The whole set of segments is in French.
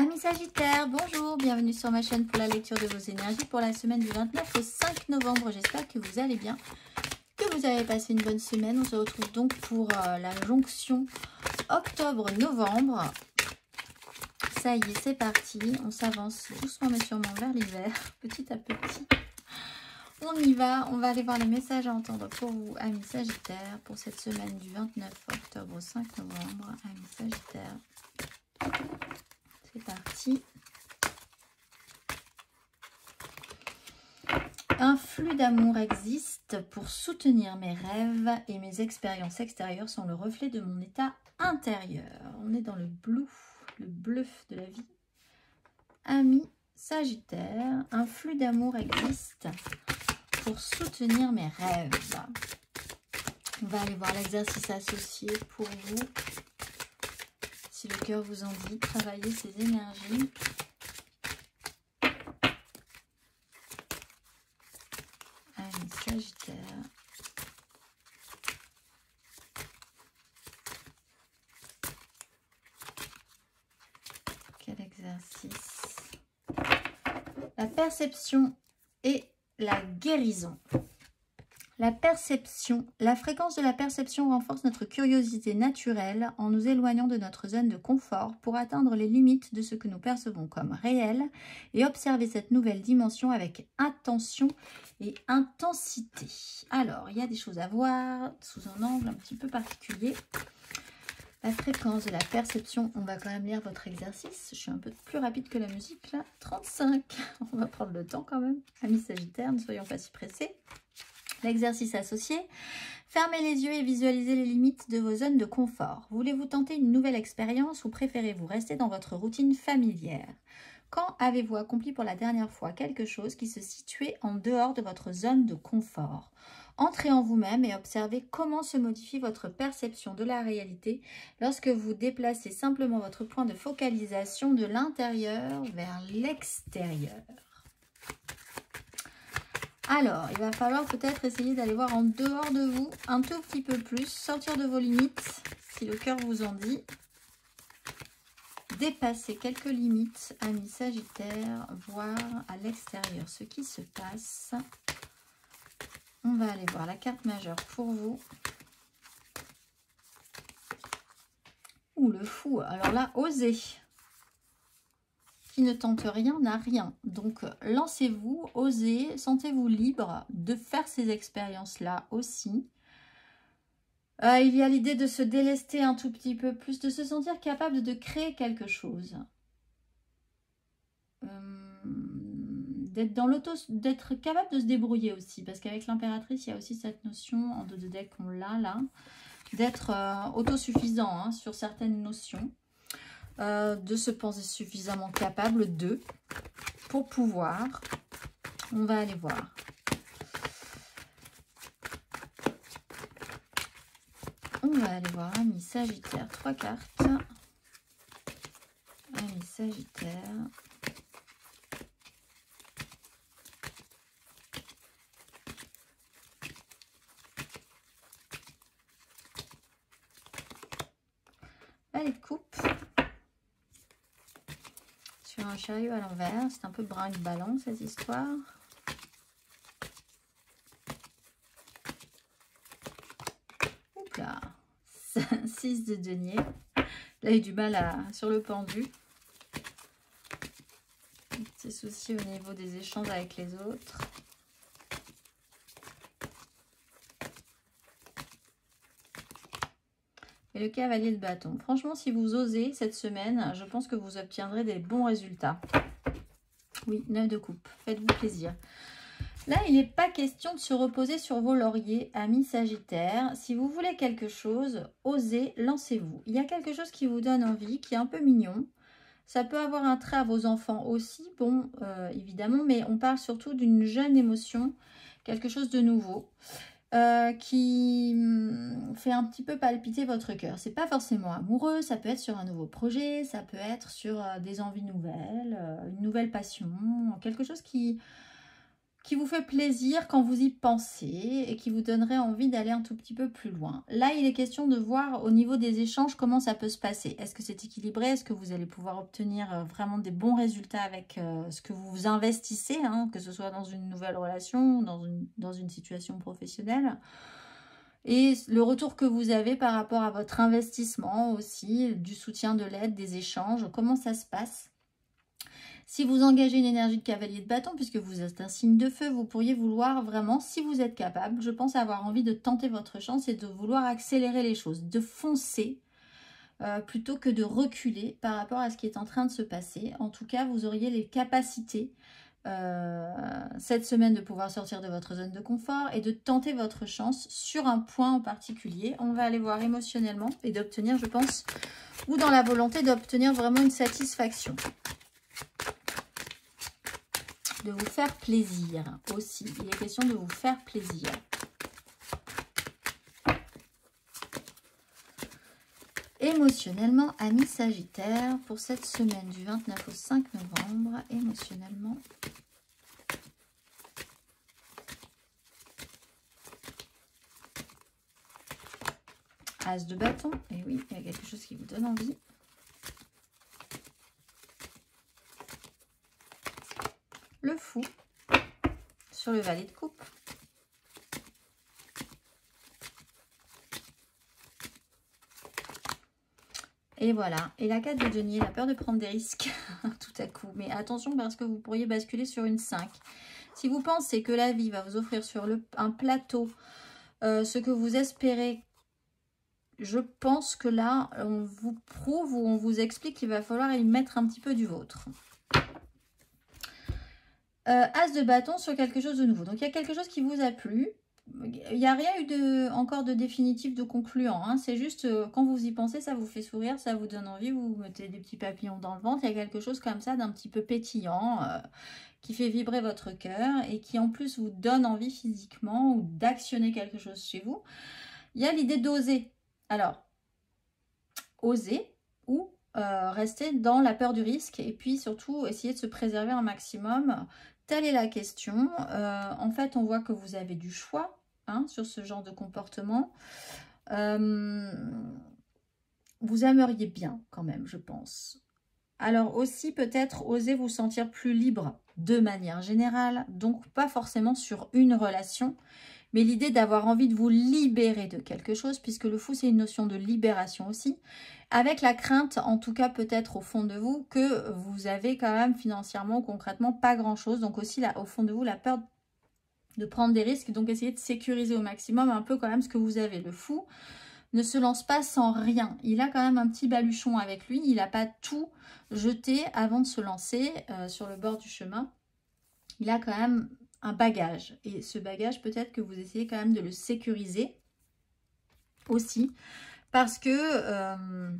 Amis Sagittaires, bonjour, bienvenue sur ma chaîne pour la lecture de vos énergies pour la semaine du 29 au 5 novembre. J'espère que vous allez bien, que vous avez passé une bonne semaine. On se retrouve donc pour la jonction octobre-novembre. Ça y est, c'est parti. On s'avance doucement mais sûrement vers l'hiver, petit à petit. On y va, on va aller voir les messages à entendre pour vous, amis Sagittaires, pour cette semaine du 29 octobre au 5 novembre. Amis Sagittaires, c'est parti. Un flux d'amour existe pour soutenir mes rêves et mes expériences extérieures sont le reflet de mon état intérieur. On est dans le bleu de la vie. Amis Sagittaires, un flux d'amour existe pour soutenir mes rêves. On va aller voir l'exercice associé pour vous. Si le cœur vous en dit, travaillez ces énergies. Amis Sagittaires. Quel exercice? La perception et la guérison. La perception, la fréquence de la perception renforce notre curiosité naturelle en nous éloignant de notre zone de confort pour atteindre les limites de ce que nous percevons comme réel et observer cette nouvelle dimension avec attention et intensité. Alors, il y a des choses à voir sous un angle un petit peu particulier. La fréquence de la perception, on va quand même lire votre exercice. Je suis un peu plus rapide que la musique là. 35, on va prendre le temps quand même. Amis Sagittaires, ne soyons pas si pressés. L'exercice associé, fermez les yeux et visualisez les limites de vos zones de confort. Voulez-vous tenter une nouvelle expérience ou préférez-vous rester dans votre routine familière? Quand avez-vous accompli pour la dernière fois quelque chose qui se situait en dehors de votre zone de confort? Entrez en vous-même et observez comment se modifie votre perception de la réalité lorsque vous déplacez simplement votre point de focalisation de l'intérieur vers l'extérieur. Alors, il va falloir peut-être essayer d'aller voir en dehors de vous un tout petit peu plus, sortir de vos limites, si le cœur vous en dit. Dépasser quelques limites, amis Sagittaires, voir à l'extérieur ce qui se passe. On va aller voir la carte majeure pour vous. Ouh, le fou. Alors là, osez. Qui ne tente rien n'a rien. Donc, lancez-vous, osez, sentez-vous libre de faire ces expériences-là aussi. Il y a l'idée de se délester un tout petit peu plus, de se sentir capable de créer quelque chose. D'être capable de se débrouiller aussi, parce qu'avec l'impératrice, il y a aussi cette notion, en dos de deck, on l'a là, d'être autosuffisant hein, sur certaines notions. De se penser suffisamment capable pour pouvoir. On va aller voir. On va aller voir amis Sagittaire, 3 cartes. Amis Sagittaire. Valet de coupe. Sur un chariot à l'envers, c'est un peu brinque-ballant cette histoire. Oups là, 6 de denier. Là, il a du mal sur le pendu. Petits soucis au niveau des échanges avec les autres. Et le cavalier de bâton. Franchement, si vous osez cette semaine, je pense que vous obtiendrez des bons résultats. Oui, 9 de coupe. Faites-vous plaisir. Là, il n'est pas question de se reposer sur vos lauriers, amis Sagittaires. Si vous voulez quelque chose, osez, lancez-vous. Il y a quelque chose qui vous donne envie, qui est un peu mignon. Ça peut avoir un trait à vos enfants aussi, bon, évidemment, mais on parle surtout d'une jeune émotion, quelque chose de nouveau. Qui fait un petit peu palpiter votre cœur. C'est pas forcément amoureux, ça peut être sur un nouveau projet, ça peut être sur des envies nouvelles, une nouvelle passion, quelque chose qui qui vous fait plaisir quand vous y pensez et qui vous donnerait envie d'aller un tout petit peu plus loin. Là, il est question de voir au niveau des échanges comment ça peut se passer. Est-ce que c'est équilibré? Est-ce que vous allez pouvoir obtenir vraiment des bons résultats avec ce que vous investissez, hein, que ce soit dans une nouvelle relation, dans une situation professionnelle? Et le retour que vous avez par rapport à votre investissement aussi, du soutien, de l'aide, des échanges, comment ça se passe? Si vous engagez une énergie de cavalier de bâton, puisque vous êtes un signe de feu, vous pourriez vouloir vraiment, si vous êtes capable, je pense avoir envie de tenter votre chance et de vouloir accélérer les choses, de foncer plutôt que de reculer par rapport à ce qui est en train de se passer. En tout cas, vous auriez les capacités cette semaine de pouvoir sortir de votre zone de confort et de tenter votre chance sur un point en particulier. On va aller voir émotionnellement et d'obtenir, je pense, ou dans la volonté d'obtenir vraiment une satisfaction. De vous faire plaisir aussi. Il est question de vous faire plaisir. Émotionnellement, amis Sagittaire, pour cette semaine du 29 au 5 novembre, émotionnellement. As de bâton, et oui, il y a quelque chose qui vous donne envie. Le fou sur le valet de coupe. Et voilà. Et la 4 de denier, la peur de prendre des risques tout à coup. Mais attention parce que vous pourriez basculer sur une 5. Si vous pensez que la vie va vous offrir sur un plateau ce que vous espérez, je pense que là, on vous prouve ou on vous explique qu'il va falloir y mettre un petit peu du vôtre. As de bâton sur quelque chose de nouveau. Donc, il y a quelque chose qui vous a plu. Il n'y a rien eu encore de définitif, de concluant. Hein. C'est juste, quand vous y pensez, ça vous fait sourire, ça vous donne envie, vous mettez des petits papillons dans le ventre. Il y a quelque chose comme ça d'un petit peu pétillant qui fait vibrer votre cœur et qui en plus vous donne envie physiquement ou d'actionner quelque chose chez vous. Il y a l'idée d'oser. Alors, oser ou rester dans la peur du risque et puis surtout essayer de se préserver un maximum. Telle est la question. En fait, on voit que vous avez du choix sur ce genre de comportement. Vous aimeriez bien quand même, je pense. Alors aussi peut-être oser vous sentir plus libre de manière générale, donc pas forcément sur une relation, mais l'idée d'avoir envie de vous libérer de quelque chose, puisque le fou c'est une notion de libération aussi, avec la crainte, en tout cas peut-être au fond de vous, que vous avez quand même financièrement, concrètement, pas grand-chose, donc aussi là, au fond de vous, la peur de prendre des risques, donc essayer de sécuriser au maximum un peu quand même ce que vous avez. Le fou ne se lance pas sans rien. Il a quand même un petit baluchon avec lui. Il n'a pas tout jeté avant de se lancer sur le bord du chemin. Il a quand même un bagage. Et ce bagage, peut-être que vous essayez quand même de le sécuriser aussi. Parce que...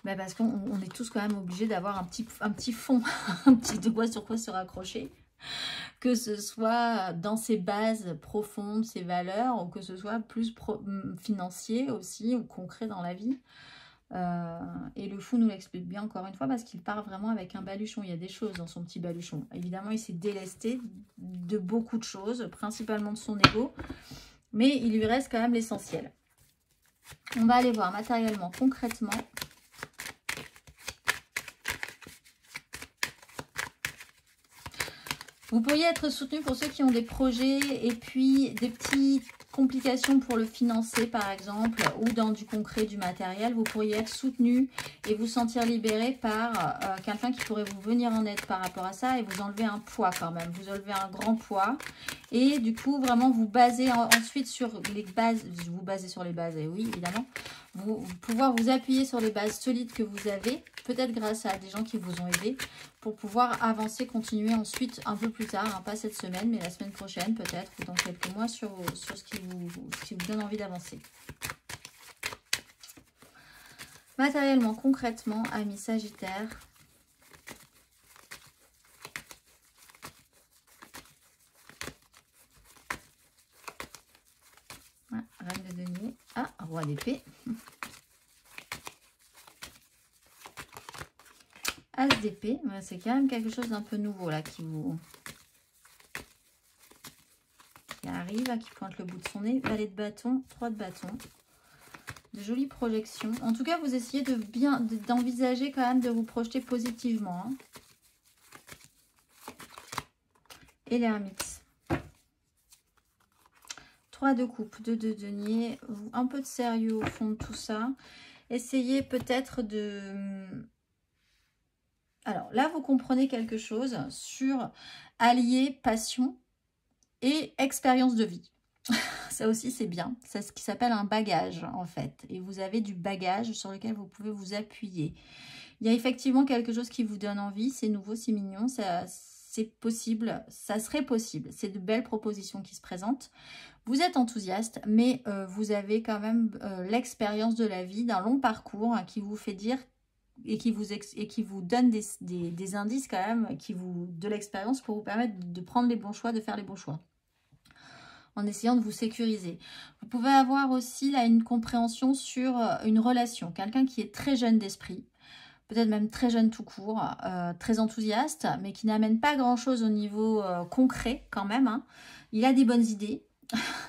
parce qu'on est tous quand même obligés d'avoir un petit fond, un petit de quoi sur quoi se raccrocher. Que ce soit dans ses bases profondes, ses valeurs, ou que ce soit plus financier aussi, ou concret dans la vie. Et le fou nous l'explique bien encore une fois, parce qu'il part vraiment avec un baluchon. Il y a des choses dans son petit baluchon. Évidemment, il s'est délesté de beaucoup de choses, principalement de son ego, mais il lui reste quand même l'essentiel. On va aller voir matériellement, concrètement. Vous pourriez être soutenu pour ceux qui ont des projets et puis des petites complications pour le financer par exemple, ou dans du concret, du matériel. Vous pourriez être soutenu et vous sentir libéré par quelqu'un qui pourrait vous venir en aide par rapport à ça et vous enlever un poids quand même. Vous enlevez un grand poids et du coup vraiment vous basez ensuite sur les bases, vous basez sur les bases, et oui évidemment, pouvoir vous appuyer sur les bases solides que vous avez, peut-être grâce à des gens qui vous ont aidé, pour pouvoir avancer, continuer ensuite un peu plus tard, pas cette semaine, mais la semaine prochaine peut-être, ou dans quelques mois, sur ce qui vous donne envie d'avancer. Matériellement, concrètement, amis Sagittaire, reine de denier, roi d'épée. As d'épée, c'est quand même quelque chose d'un peu nouveau là qui arrive, qui pointe le bout de son nez. Valet de bâton, 3 de bâton. De jolies projections. En tout cas, vous essayez d'envisager quand même de vous projeter positivement. Hein. Et l'ermite. 3 de coupe, 2 de denier. Un peu de sérieux au fond de tout ça. Essayez peut-être de... Alors là, vous comprenez quelque chose sur allier passion et expérience de vie. Ça aussi, c'est bien. C'est ce qui s'appelle un bagage, en fait. Et vous avez du bagage sur lequel vous pouvez vous appuyer. Il y a effectivement quelque chose qui vous donne envie. C'est nouveau, c'est mignon. C'est possible. Ça serait possible. C'est de belles propositions qui se présentent. Vous êtes enthousiaste, mais vous avez quand même l'expérience de la vie, d'un long parcours qui vous fait dire et qui vous donne des indices quand même, de l'expérience pour vous permettre de prendre les bons choix, de faire les bons choix. En essayant de vous sécuriser. Vous pouvez avoir aussi là une compréhension sur une relation. Quelqu'un qui est très jeune d'esprit, peut-être même très jeune tout court, très enthousiaste, mais qui n'amène pas grand-chose au niveau concret quand même. Hein. Il a des bonnes idées.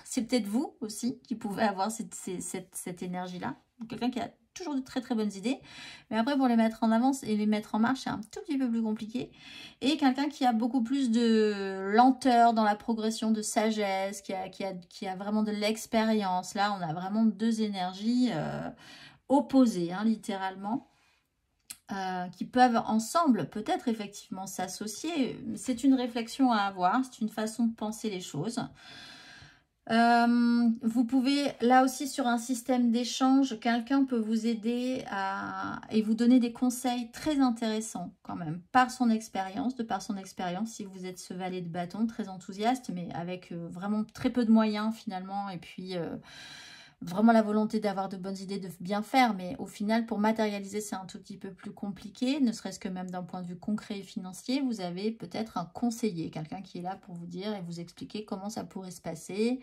C'est peut-être vous aussi qui pouvez avoir cette énergie-là. Quelqu'un qui a toujours de très très bonnes idées, mais après pour les mettre en avance et les mettre en marche, c'est un tout petit peu plus compliqué. Et quelqu'un qui a beaucoup plus de lenteur dans la progression, de sagesse, qui a vraiment de l'expérience. Là, on a vraiment deux énergies opposées, hein, littéralement, qui peuvent ensemble peut-être effectivement s'associer. C'est une réflexion à avoir, c'est une façon de penser les choses. Vous pouvez, là aussi sur un système d'échange, quelqu'un peut vous aider et vous donner des conseils très intéressants quand même, par son expérience, si vous êtes ce valet de bâton très enthousiaste, mais avec vraiment très peu de moyens finalement, et puis vraiment la volonté d'avoir de bonnes idées, de bien faire, mais au final pour matérialiser c'est un tout petit peu plus compliqué, ne serait-ce que même d'un point de vue concret et financier. Vous avez peut-être un conseiller, quelqu'un qui est là pour vous dire et vous expliquer comment ça pourrait se passer,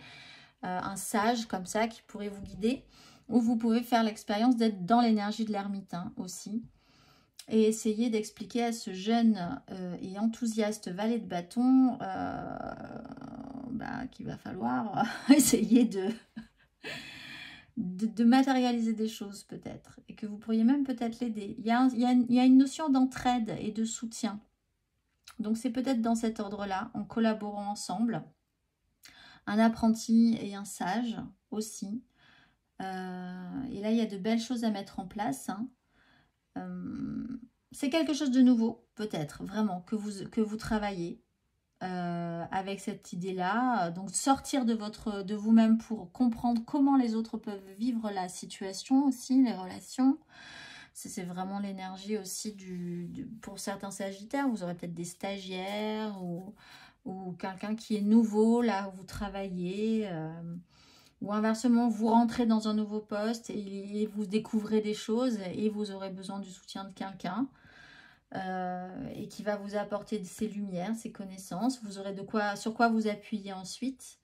un sage comme ça qui pourrait vous guider, ou vous pouvez faire l'expérience d'être dans l'énergie de l'ermite aussi, et essayer d'expliquer à ce jeune et enthousiaste valet de bâton qu'il va falloir essayer de matérialiser des choses peut-être, et que vous pourriez même peut-être l'aider. Il y a une notion d'entraide et de soutien, donc c'est peut-être dans cet ordre-là, en collaborant ensemble, un apprenti et un sage aussi, et là il y a de belles choses à mettre en place, hein. C'est quelque chose de nouveau peut-être, vraiment, que vous travaillez, avec cette idée-là, donc sortir de vous-même pour comprendre comment les autres peuvent vivre la situation aussi, les relations. C'est vraiment l'énergie aussi pour certains sagittaires, vous aurez peut-être des stagiaires ou quelqu'un qui est nouveau là où vous travaillez, ou inversement vous rentrez dans un nouveau poste et vous découvrez des choses et vous aurez besoin du soutien de quelqu'un. Et qui va vous apporter ses lumières, ses connaissances. Vous aurez sur quoi vous appuyer ensuite.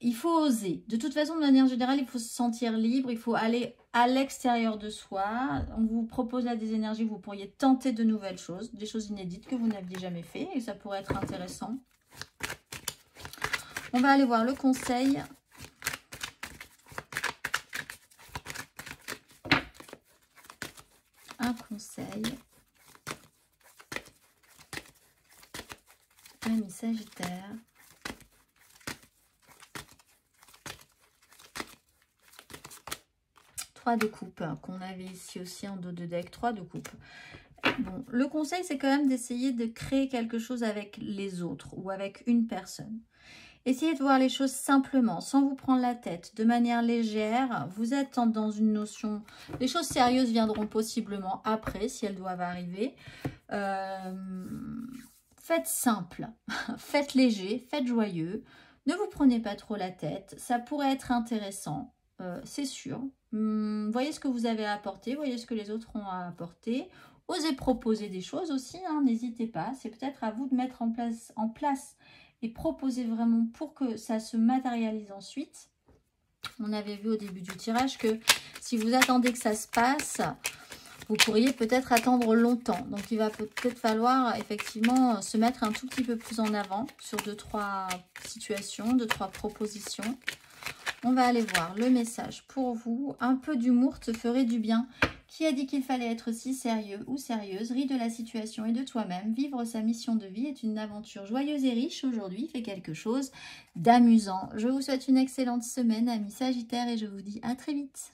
Il faut oser. De toute façon, de manière générale, il faut se sentir libre. Il faut aller à l'extérieur de soi. On vous propose là des énergies. Vous pourriez tenter de nouvelles choses, des choses inédites que vous n'aviez jamais fait. Et ça pourrait être intéressant. On va aller voir le conseil. Un conseil. Ami Sagittaire. Trois de coupe, qu'on avait ici aussi en dos de deck. 3 de coupe. Bon, le conseil, c'est quand même d'essayer de créer quelque chose avec les autres ou avec une personne. Essayez de voir les choses simplement, sans vous prendre la tête, de manière légère. Vous êtes dans une notion... Les choses sérieuses viendront possiblement après, si elles doivent arriver. Faites simple, faites léger, faites joyeux. Ne vous prenez pas trop la tête. Ça pourrait être intéressant, c'est sûr. Voyez ce que vous avez à apporter, voyez ce que les autres ont à apporter. Osez proposer des choses aussi, hein, n'hésitez pas. C'est peut-être à vous de mettre en place et proposer vraiment pour que ça se matérialise ensuite. On avait vu au début du tirage que si vous attendez que ça se passe, vous pourriez peut-être attendre longtemps. Donc, il va peut-être falloir effectivement se mettre un tout petit peu plus en avant sur 2-3 situations, 2-3 propositions. On va aller voir le message pour vous. Un peu d'humour te ferait du bien. Qui a dit qu'il fallait être si sérieux ou sérieuse? Ris de la situation et de toi-même. Vivre sa mission de vie est une aventure joyeuse et riche. Aujourd'hui, fais quelque chose d'amusant. Je vous souhaite une excellente semaine, amis Sagittaires, et je vous dis à très vite.